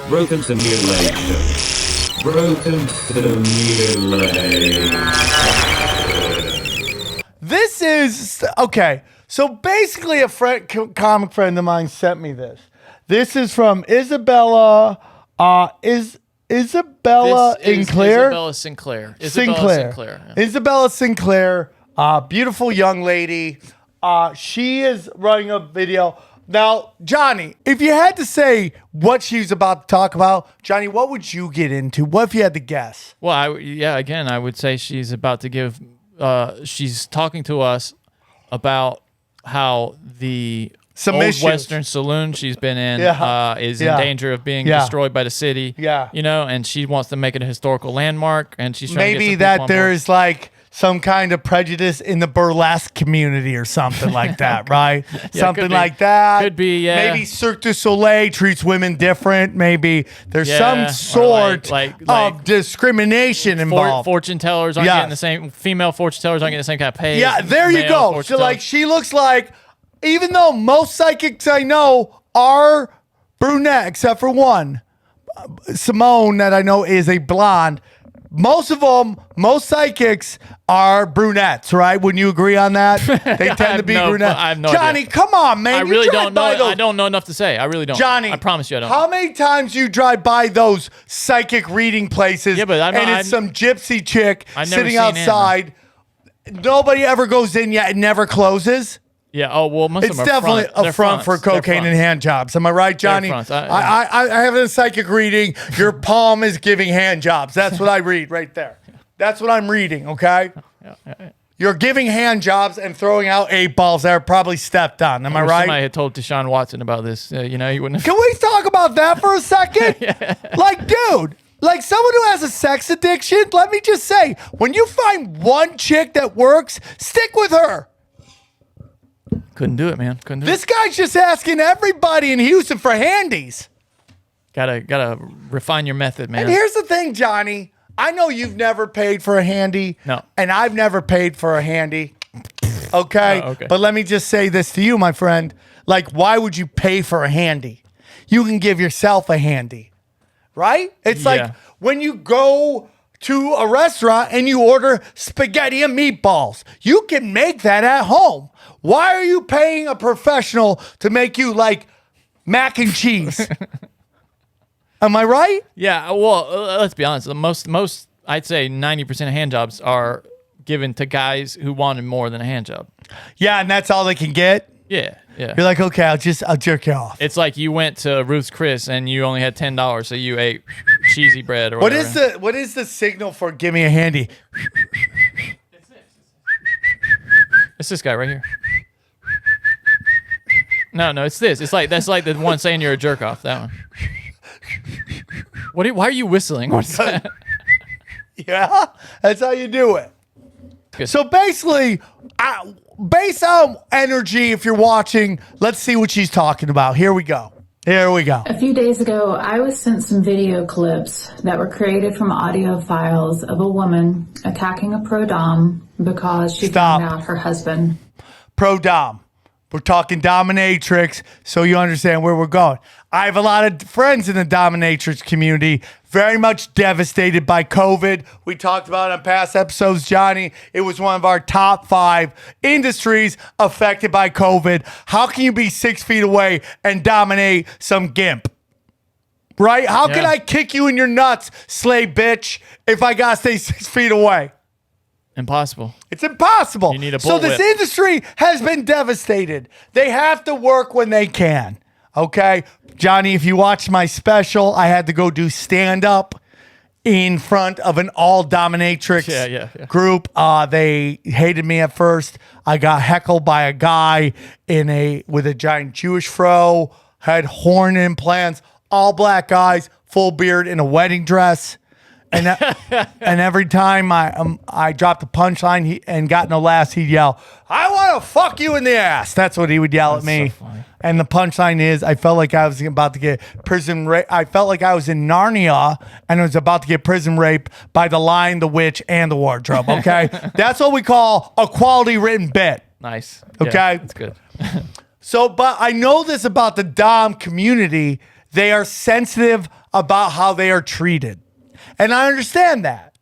Broken simulation. Broken simulation. This is okay. So basically, a comic friend of mine sent me this. This is from Isabella. Isabella Sinclair? Isabella Sinclair. Yeah. Isabella Sinclair, beautiful young lady. She is running a video. Now, Johnny, if you had to say what she's about to talk about, Johnny, what would you get into? What if you had to guess? Well, I would say she's about to give, she's talking to us about how the old Western saloon she's been in is in danger of being destroyed by the city. Yeah. You know, and she wants to make it a historical landmark, and she's trying to maybe get some people that on there's board. like some kind of prejudice in the burlesque community or something like that, right? Something like that. Could be, yeah. Maybe Cirque du Soleil treats women different. Maybe there's some sort of discrimination involved. Fortune tellers aren't getting the same. Female fortune tellers aren't getting the same kind of pay. Yeah, there you go. So like, she looks like, even though most psychics I know are brunette, except for one, Simone, that I know is a blonde. Most of them, most psychics are brunettes, right? Wouldn't you agree on that? They tend to be brunettes. I have no Johnny, idea. come on, man. I really don't know. I don't know enough to say. I really don't. Johnny, I promise you I don't. How many times you drive by those psychic reading places it's some gypsy chick sitting outside? Nobody ever goes in yet. It never closes. Yeah. Oh well, most of them are definitely front. a front for cocaine and hand jobs. Am I right, Johnny? I have a psychic reading. Your palm is giving hand jobs. That's what I read right there. That's what I'm reading. Okay. Yeah. You're giving hand jobs and throwing out 8 balls that are probably stepped on. Am I right? Somebody had told Deshaun Watson about this. You know, he wouldn't. Can we talk about that for a second? Like, dude. Like someone who has a sex addiction, let me just say, when you find one chick that works, stick with her. Couldn't do it, man. Couldn't do This guy's just asking everybody in Houston for handies. Gotta refine your method, man. And here's the thing, Johnny. I know you've never paid for a handy. No. And I've never paid for a handy. Okay? Oh, okay. But let me just say this to you, my friend. Like, why would you pay for a handy? You can give yourself a handy. Right? It's like when you go to a restaurant and you order spaghetti and meatballs. You can make that at home. Why are you paying a professional to make you like mac and cheese? Am I right? Yeah. Well, let's be honest. Most I'd say 90% of hand jobs are given to guys who wanted more than a hand job. Yeah, and that's all they can get. Yeah. You're like, okay, I'll jerk you off. It's like you went to Ruth's Chris and you only had $10, so you ate cheesy bread or what whatever. What is the signal for give me a handy? It's this guy right here. No, it's this. It's like that's like the one saying you're a jerk off. That one. Why are you whistling? What's that? Yeah, that's how you do it. Good. So basically, based on energy, if you're watching, let's see what she's talking about. Here we go. A few days ago, I was sent some video clips that were created from audio files of a woman attacking a pro-dom because she found out her husband. Pro-dom. We're talking dominatrix, so you understand where we're going. I have a lot of friends in the dominatrix community, very much devastated by COVID. We talked about it on past episodes, Johnny. It was one of our top 5 industries affected by COVID. How can you be 6 feet away and dominate some gimp? Right? How can I kick you in your nuts, slave bitch, if I gotta stay 6 feet away? Impossible. It's impossible. You need a bullwhip. So this industry has been devastated. They have to work when they can. Okay? Johnny, if you watched my special, I had to go do stand-up in front of an all-dominatrix group. They hated me at first. I got heckled by a guy with a giant Jewish fro, had horn implants, all black guys, full beard, in a wedding dress. And every time I dropped a punchline and got no laughs, he'd yell, "I want to fuck you in the ass." That's what he would yell at me. So funny. And the punchline is, I felt like I was about to get prison rape. I felt like I was in Narnia and I was about to get prison rape by the Lion, the Witch, and the Wardrobe. Okay, that's what we call a quality written bit. Nice. Okay, that's good. So, but I know this about the Dom community. They are sensitive about how they are treated. And I understand that.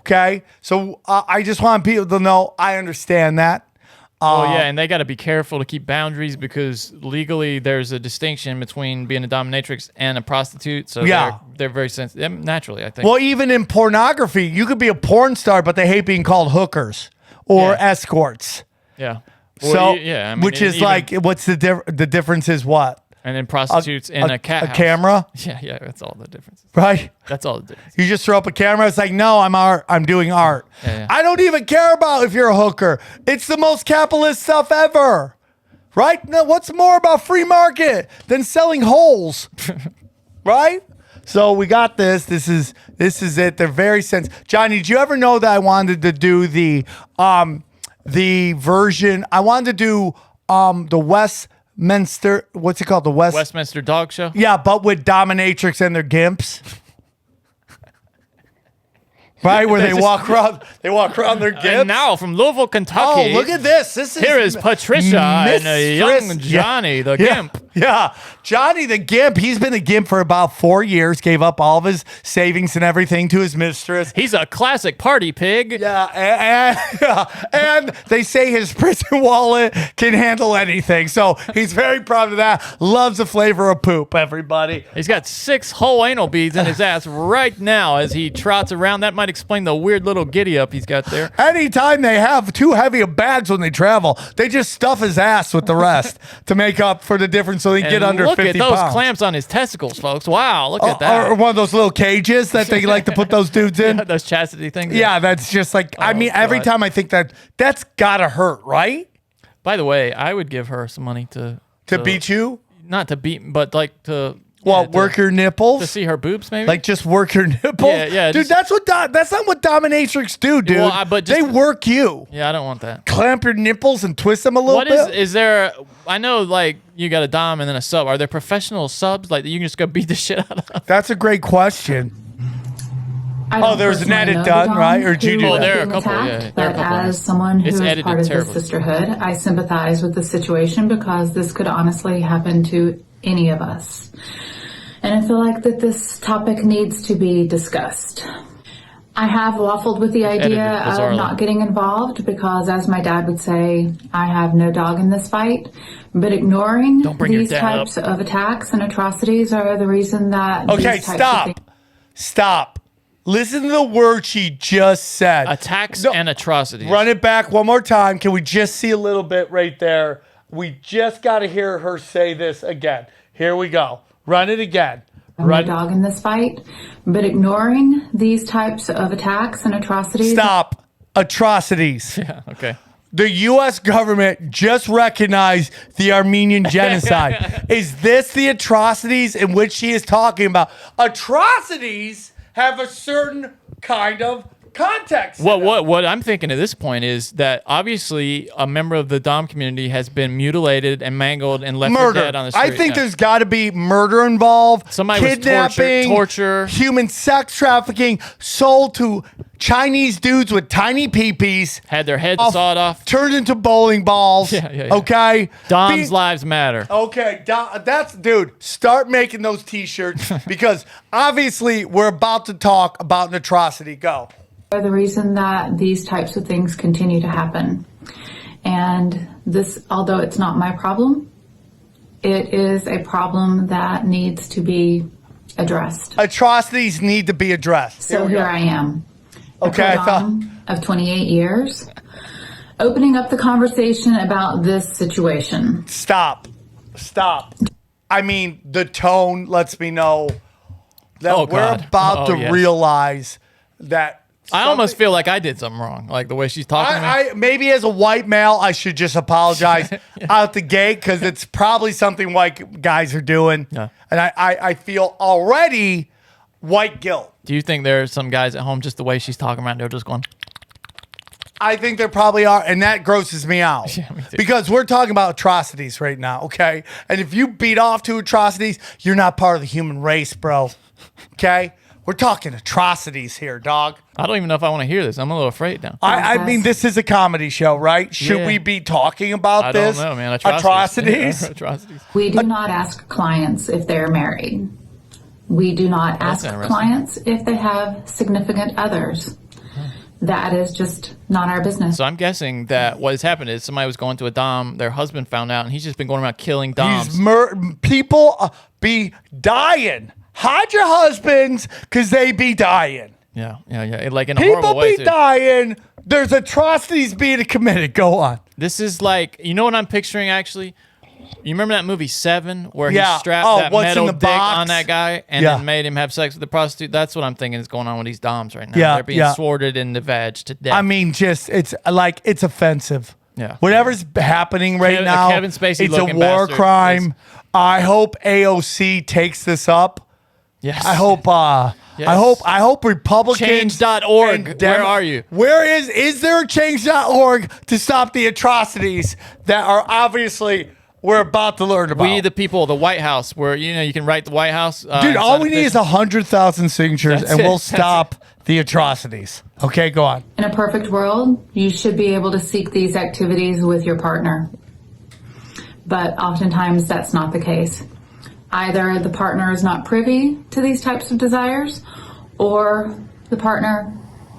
Okay? So I just want people to know I understand that. Oh, yeah, and they got to be careful to keep boundaries because legally there's a distinction between being a dominatrix and a prostitute. So they're very sensitive, naturally, I think. Well, even in pornography, you could be a porn star, but they hate being called hookers or escorts. Yeah. So, well, I mean, which is even, like, what's the difference is what? And then prostitutes in a cat house. Camera? Yeah, that's all the difference. Right? That's all the difference. You just throw up a camera. It's like, no, I'm doing art. Yeah. I don't even care about if you're a hooker. It's the most capitalist stuff ever. Right? No, what's more about free market than selling holes? Right? So we got this. This is it. They're very sensitive. Johnny, did you ever know that I wanted to do the version? I wanted to do the Westminster, what's it called? The Westminster Dog Show? Yeah, but with dominatrix and their gimps. Right, where they walk around their gimps. And now from Louisville, Kentucky. Oh, look at this. Here is Patricia and a young Johnny the Gimp. Yeah, Johnny the Gimp. He's been a gimp for about 4 years. Gave up all of his savings and everything to his mistress. He's a classic party pig. Yeah, and they say his prison wallet can handle anything. So he's very proud of that. Loves the flavor of poop, everybody. He's got 6 whole anal beads in his ass right now as he trots around. That might explain the weird little giddy up he's got there. Anytime they have too heavy of bags when they travel, they just stuff his ass with the rest to make up for the difference so he can get under 50 pounds. Look at those clamps on his testicles, folks. Wow, look at that. Or one of those little cages that they like to put those dudes in. Yeah, those chastity things. Yeah, that's just like, every time I think that's gotta hurt, right? By the way, I would give her some money to beat you? Not to beat, but like to... work your nipples? To see her boobs, maybe? Like, just work your nipples? Yeah. Dude, that's not what dominatrix do, dude. Well, but they work you. Yeah, I don't want that. Clamp your nipples and twist them a little bit? Is there... I know, like, you got a dom and then a sub. Are there professional subs, like, that you can just go beat the shit out of? That's a great question. There's an edit done, right? Or did you do that? There are a couple, yeah. But as someone who is part of the sisterhood, I sympathize with the situation because this could honestly happen to any of us. And I feel like that this topic needs to be discussed. I have waffled with the idea of not getting involved because, as my dad would say, I have no dog in this fight. But ignoring these types of attacks and atrocities are the reason that... Okay, stop. Listen to the word she just said. Attacks and atrocities. Run it back one more time. Can we just see a little bit right there? We just got to hear her say this again. Here we go. Run it again. No dog in this fight, but ignoring these types of attacks and atrocities. Stop. Atrocities. Yeah, okay. The U.S. government just recognized the Armenian genocide. Is this the atrocities in which she is talking about? Atrocities have a certain kind of context. What I'm thinking at this point is that obviously a member of the Dom community has been mutilated and mangled and left for dead on the street. I think there's got to be murder involved, somebody kidnapping, torture, human sex trafficking, sold to Chinese dudes with tiny peepees, had their heads sawed off, turned into bowling balls. Yeah. Okay, Dom's lives matter. Okay, dude. Start making those T-shirts because obviously we're about to talk about an atrocity. Go. Are the reason that these types of things continue to happen. And this, although it's not my problem, it is a problem that needs to be addressed. Atrocities need to be addressed. So here I am. Okay, of 28 years, opening up the conversation about this situation. Stop. I mean, the tone lets me know that we're about to realize that. I almost feel like I did something wrong, like the way she's talking to me. Maybe as a white male, I should just apologize out the gate because it's probably something white guys are doing. Yeah. And I feel already white guilt. Do you think there are some guys at home just the way she's talking about, they're just going... I think there probably are, and that grosses me out. Yeah, me too. Because we're talking about atrocities right now, okay? And if you beat off to atrocities, you're not part of the human race, bro. Okay? We're talking atrocities here, dog. I don't even know if I want to hear this. I'm a little afraid now. I mean, this is a comedy show, right? Should we be talking about this? I don't know, man. Atrocities? Atrocities. We do not ask clients if they're married. We do not ask clients if they have significant others. That is just not our business. So I'm guessing that what has happened is somebody was going to a dom, their husband found out, and he's just been going around killing doms. People be dying. Hide your husbands because they be dying. Yeah. Like in a horrible way, People be dying. There's atrocities being committed. Go on. This is like, you know what I'm picturing actually? You remember that movie Seven where he strapped that metal dick on that guy and then made him have sex with the prostitute? That's what I'm thinking is going on with these doms right now. Yeah, they're being sworded in the veg to death. I mean, it's offensive. Yeah. Whatever's happening right now, Kevin Spacey it's a war bastard crime. I hope AOC takes this up. Yes. I hope I hope Republicans Change.org. Where are you? Where is there a change.org to stop the atrocities that are obviously we're about to learn about? We the people, the White House, where you can write the White House. Dude, all we need is 100,000 signatures and we'll stop the atrocities. Okay, go on. In a perfect world, you should be able to seek these activities with your partner. But oftentimes that's not the case. Either the partner is not privy to these types of desires, or the partner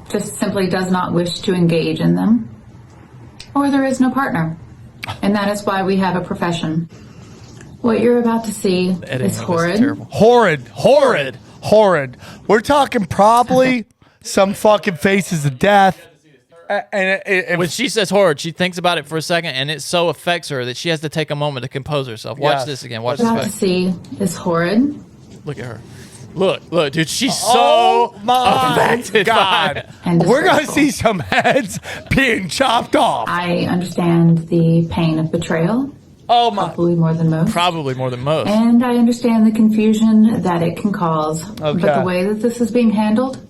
just simply does not wish to engage in them, or there is no partner. And that is why we have a profession. What you're about to see is horrid. Horrid. We're talking probably some fucking faces of death. And when she says horrid, she thinks about it for a second, and it so affects her that she has to take a moment to compose herself. Watch this again. Watch this back. What you're about to see is horrid. Look at her. Look, dude. She's so affected. God. We're going to see some heads being chopped off. I understand the pain of betrayal. Oh my. Probably more than most. Probably more than most. And I understand the confusion that it can cause. Okay. But the way that this is being handled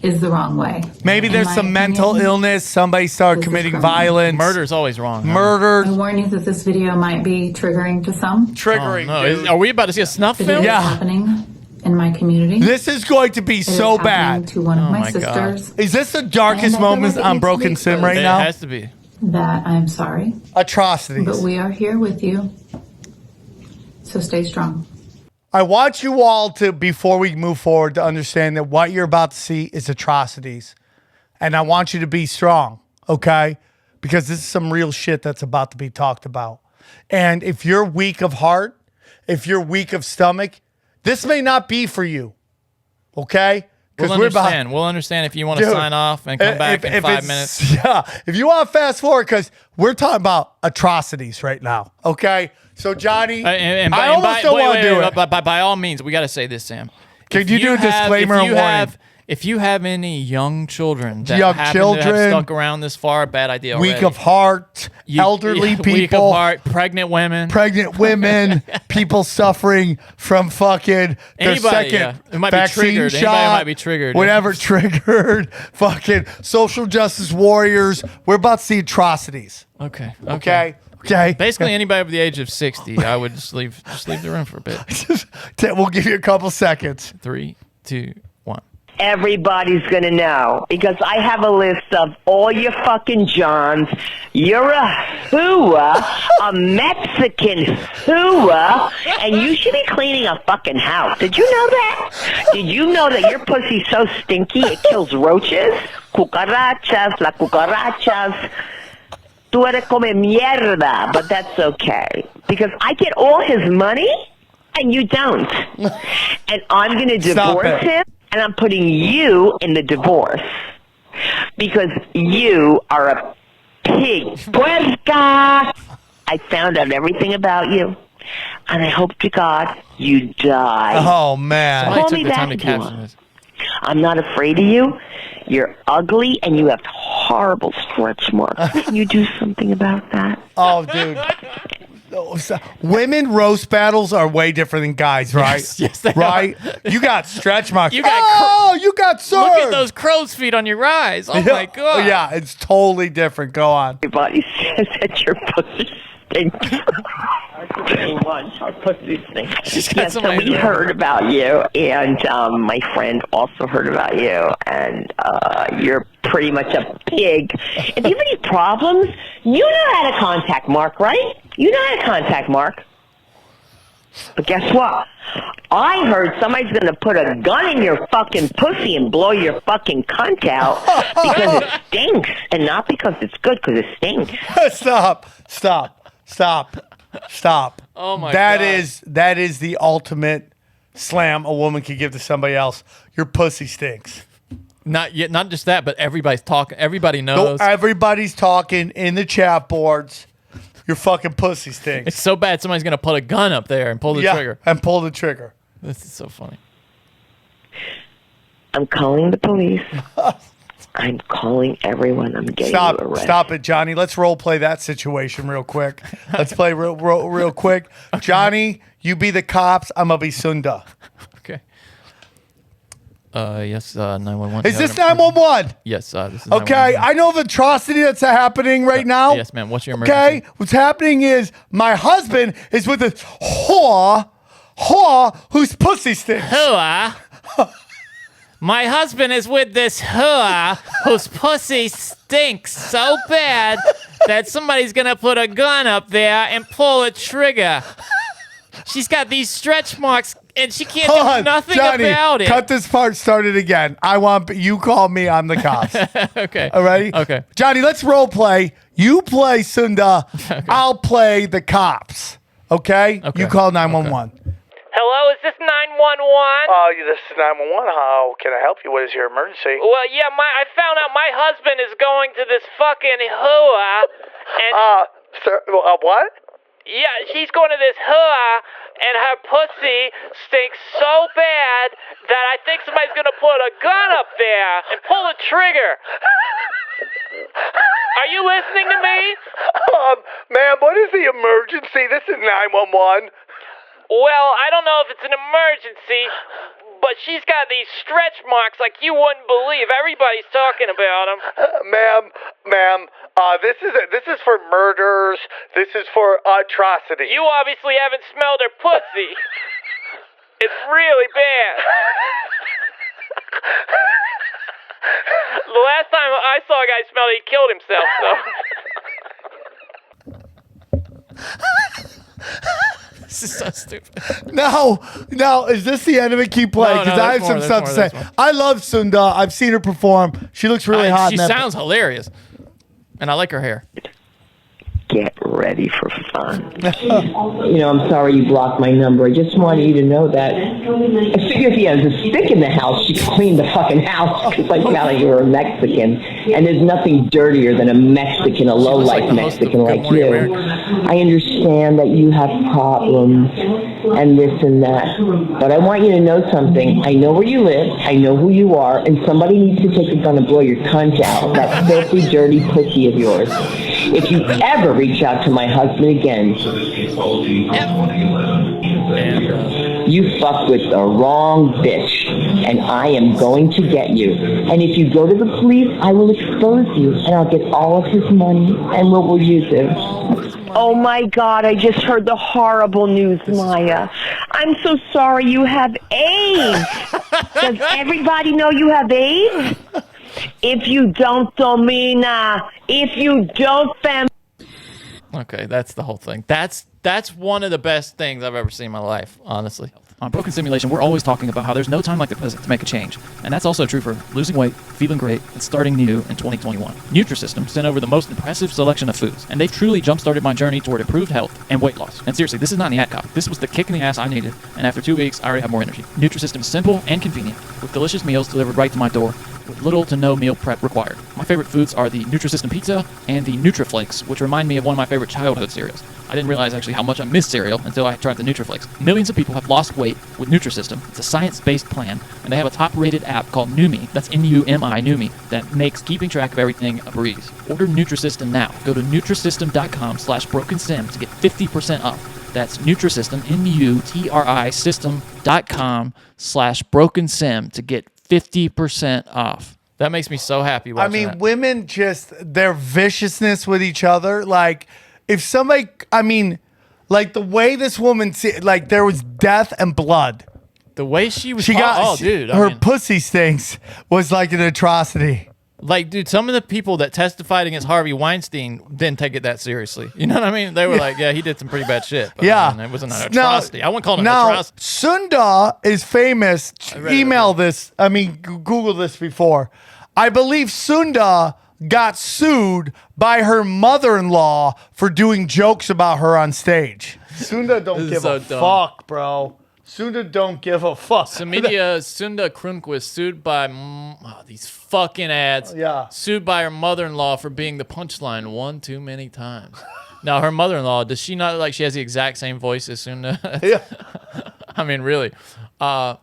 is the wrong way. Maybe there's some mental illness. Somebody started committing violence. Murder's always wrong. Murder. I warn you that this video might be triggering to some. Triggering. Oh, no. Are we about to see a snuff film? Yeah. Happening in my community. This is going to be so bad. To one of my sisters. God. Is this the darkest moment on Broken Sim right now? It has to be. That I'm sorry. Atrocities. But we are here with you. So stay strong. I want you all to, before we move forward, to understand that what you're about to see is atrocities. And I want you to be strong, okay? Because this is some real shit that's about to be talked about. And if you're weak of heart, if you're weak of stomach, this may not be for you, okay? We'll understand. We'll understand if you want to sign off and come back in 5 minutes. Yeah, if you want to fast forward, because we're talking about atrocities right now, okay? So, Johnny, I almost don't want to do it. But by all means, we got to say this, Sam. Could you do a disclaimer and warning? If you have any young children that happen to have stuck around this far, bad idea already. Weak of heart, elderly people. Weak of heart, pregnant women. People suffering from fucking their second vaccine shot. Anybody might be triggered. Whatever triggered. Fucking social justice warriors. We're about to see atrocities. Okay. Basically, anybody over the age of 60, I would just leave the room for a bit. We'll give you a couple seconds. 3, 2, 1. Everybody's gonna know because I have a list of all your fucking Johns. You're a hooah, a Mexican hooah, and you should be cleaning a fucking house. Did you know that? Did you know that your pussy's so stinky it kills roaches? Cucarachas, la cucarachas. Tú eres come mierda, but that's okay because I get all his money and you don't, and I'm gonna divorce him. And I'm putting you in the divorce because you are a pig. Puerca! I found out everything about you, and I hope to God you die. Oh, man. Call me back if you want. I'm not afraid of you. You're ugly, and you have horrible stretch marks. Can you do something about that? Oh, dude. Women roast battles are way different than guys, right? Yes, they right? are. You got stretch marks. You got served. Look at those crow's feet on your eyes. Oh, my God. Yeah, it's totally different. Go on. Everybody says that your pussy stinks. Our pussy stinks. So we heard about you, and my friend also heard about you, and you're pretty much a pig. If you have any problems, you know how to contact Mark, right? You know how to contact Mark. But guess what? I heard somebody's going to put a gun in your fucking pussy and blow your fucking cunt out because it stinks. And not because it's good, because it stinks. Stop. Oh, my God. That is the ultimate slam a woman can give to somebody else. Your pussy stinks. Not just that, but everybody's talking. Everybody knows. Everybody's talking in the chat boards. Your fucking pussy stinks. It's so bad somebody's going to put a gun up there and pull the trigger. And pull the trigger. This is so funny. I'm calling the police. I'm calling everyone. I'm getting you arrested. Stop it, Johnny. Let's role play that situation real quick. Let's play real quick. Johnny, you be the cops. I'm going to be Sunda. Okay. Yes, 911. Is this 911? Yes, this is 911. Okay, I know the atrocity that's happening right now. Yes, ma'am. What's your emergency? Okay, what's happening is my husband is with this whore whose pussy stinks. Whore? My husband is with this whore whose pussy stinks so bad that somebody's going to put a gun up there and pull a trigger. She's got these stretch marks, and she can't do nothing Johnny, about it. Cut this part started again. I want you call me, I'm the cops. Okay. All right? Okay. Johnny, let's role play. You play Sunda. Okay. I'll play the cops. Okay? You call 911. Okay. Hello, is this 911? This is 911. How can I help you? What is your emergency? Well, yeah, I found out my husband is going to this fucking whore, and... Sir, what? Yeah, she's going to this whore, and her pussy stinks so bad that I think somebody's going to put a gun up there and pull the trigger. Are you listening to me? Ma'am, what is the emergency? This is 911. Well, I don't know if it's an emergency, but she's got these stretch marks like you wouldn't believe. Everybody's talking about them. Ma'am, this is for murders. This is for atrocities. You obviously haven't smelled her pussy. It's really bad. The last time I saw a guy smell it, he killed himself, so... This is so stupid. No. Is this the end of it? Keep playing, because I have some stuff to say. I love Sunda. I've seen her perform. She looks really hot. She sounds hilarious, and I like her hair. Get ready for fun. I'm sorry you blocked my number. I just wanted you to know that. I figure if he has a stick in the house, you can clean the fucking house, because I found out you were a Mexican. And there's nothing dirtier than a Mexican, a low-life Mexican like you. I understand that you have problems and this and that. But I want you to know something. I know where you live. I know who you are. And somebody needs to take a gun and blow your cunt out. That filthy, dirty pussy of yours. If you ever reach out to my husband again, you fucked with the wrong bitch, and I am going to get you. And if you go to the police, I will expose you, and I'll get all of his money, and what will you do? Oh my God, I just heard the horrible news, Maya. I'm so sorry you have AIDS. Does everybody know you have AIDS? If you don't, Domina. If you don't, fam. Okay, that's the whole thing. That's one of the best things I've ever seen in my life, honestly. On Broken Simulation, we're always talking about how there's no time like the present to make a change. And that's also true for losing weight, feeling great, and starting new in 2021. Nutrisystem sent over the most impressive selection of foods, and they've truly jump-started my journey toward improved health and weight loss. And seriously, this is not an ad copy. This was the kick in the ass I needed, and after 2 weeks, I already have more energy. Nutrisystem is simple and convenient, with delicious meals delivered right to my door, with little to no meal prep required. My favorite foods are the Nutrisystem pizza and the Nutriflakes, which remind me of one of my favorite childhood cereals. I didn't realize actually how much I miss cereal until I tried the Nutriflakes. Millions of people have lost weight with Nutrisystem. It's a science-based plan, and they have a top-rated app called Numi, that's N-U-M-I, Numi, that makes keeping track of everything a breeze. Order Nutrisystem now. Go to Nutrisystem.com/BrokenSim to get 50% off. That's Nutrisystem, N-U-T-R-I System.com/BrokenSim to get 50% off. That makes me so happy watching that. Women just, their viciousness with each other, like, if somebody, like, the way this woman, like, there was death and blood. The way she got, her pussy stinks was like an atrocity. Like, dude, some of the people that testified against Harvey Weinstein didn't take it that seriously. You know what I mean? They were like, yeah, he did some pretty bad shit. But Yeah. I mean, it wasn't an atrocity. I wouldn't call it an Now, atrocity. Sunda is famous. Google this before. I believe Sunda got sued by her mother-in-law for doing jokes about her on stage. Sunda don't give a fuck, bro. Sunda don't give a fuck. Sunda Kronquist sued by these fucking ads. Yeah. Sued by her mother-in-law for being the punchline one too many times. Now, her mother-in-law, does she not like she has the exact same voice as Sunda? Yeah. I mean, really. Okay.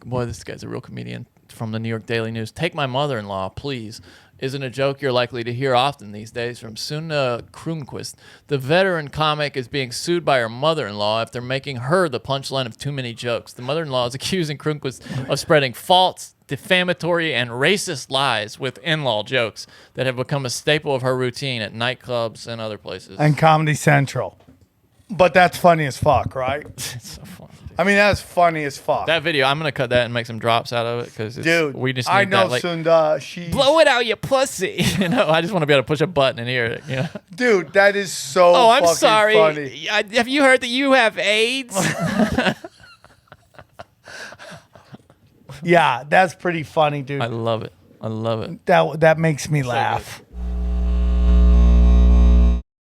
Boy, this guy's a real comedian from the New York Daily News. Take my mother-in-law, please. Isn't a joke you're likely to hear often these days from Sunda Kronquist. The veteran comic is being sued by her mother-in-law after making her the punchline of too many jokes. The mother-in-law is accusing Kronquist of spreading false, defamatory, and racist lies with in-law jokes that have become a staple of her routine at nightclubs and other places. And Comedy Central. But that's funny as fuck, right? It's so funny. I mean, that's funny as fuck. That video, I'm gonna cut that and make some drops out of it because we just need I know that, like, Sunda. blow it out, you pussy. You know, I just want to be able to push a button and hear it. You know? Dude, that is so. Oh, I'm fucking sorry. Funny. Have you heard that you have AIDS? Yeah, that's pretty funny, dude. I love it. I love it. That makes me laugh.